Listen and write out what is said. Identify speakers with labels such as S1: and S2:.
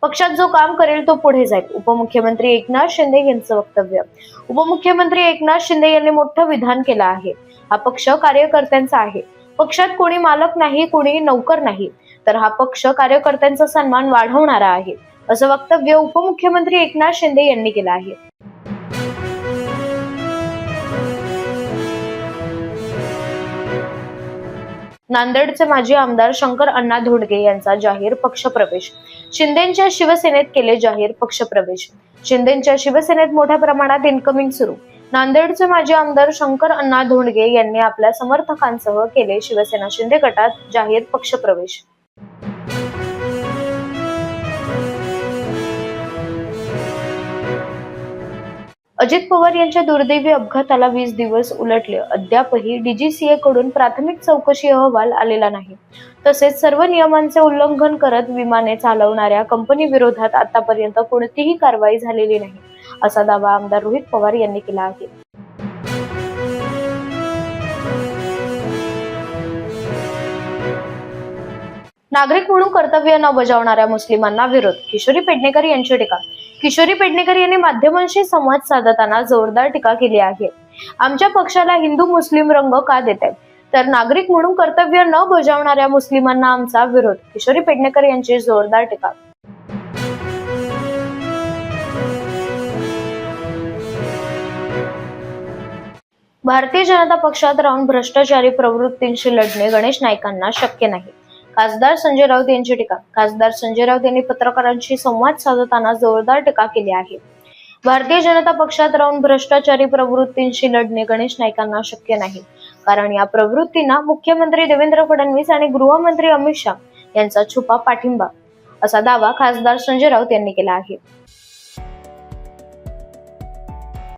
S1: पक्षात जो काम करेल तो पुढे जाईल. उपमुख्यमंत्री एकनाथ शिंदे यांचं वक्तव्य. उपमुख्यमंत्री एकनाथ शिंदे यांनी मोठं विधान केलं आहे. हा पक्ष कार्यकर्त्यांचा आहे. पक्षात कोणी मालक नाही, कोणी नौकर नाही, तर हा पक्ष कार्यकर्त्यांचा सन्मान वाढवणारा आहे, असं वक्तव्य उपमुख्यमंत्री एकनाथ शिंदे यांनी केलं आहे. नांदेडचे माजी आमदार शंकर अण्णा धोंडगे यांचा जाहीर पक्षप्रवेश. शिंदेंच्या शिवसेनेत केले जाहीर पक्षप्रवेश. शिंदेंच्या शिवसेनेत मोठ्या प्रमाणात इन्कमिंग सुरू. नांदेडचे माजी आमदार शंकर अण्णा धोंडगे यांनी आपल्या समर्थकांसह केले शिवसेना शिंदे गटात जाहीर पक्षप्रवेश. अजित पवार यांच्या दुर्दैवी अपघाताला 20 दिवस उलटले. अद्यापही डीजीसीए कडून प्राथमिक चौकशी अहवाल आलेला नाही. तसेच सर्व नियमांचे उल्लंघन करत विमाने चालवणाऱ्या कंपनी विरोधात आतापर्यंत कोणतीही कारवाई झालेली नाही, असा दावा आमदार रोहित पवार यांनी केला आहे. नागरिक म्हणून कर्तव्य न बजावणाऱ्या मुस्लिमांना विरोध. किशोरी पेडणेकर यांची टीका. किशोरी पेडणेकर यांनी माध्यमांशी संवाद साधताना जोरदार टीका केली आहे. आमच्या पक्षाला हिंदू मुस्लिम रंग का देतायत, तर नागरिक म्हणून कर्तव्य न बजावणाऱ्या मुस्लिमांना आमचा विरोध. किशोरी पेडणेकर यांची जोरदार टीका. भारतीय जनता पक्षात राहून भ्रष्टाचारी प्रवृत्तींशी लढणे गणेश नाईकांना शक्य नाही. खासदार संजय राऊत यांची टीका. खासदार संजय राऊत यांनी पत्रकारांशी संवाद साधताना जोरदार टीका केली आहे. भारतीय जनता पक्षात राहून भ्रष्टाचारी प्रवृत्तींशी लढणे गणेश नाईकांना शक्य नाही, कारण या प्रवृत्तींना मुख्यमंत्री देवेंद्र फडणवीस आणि गृहमंत्री अमित शहा यांचा छुपा पाठिंबा, असा दावा खासदार संजय राऊत यांनी केला आहे.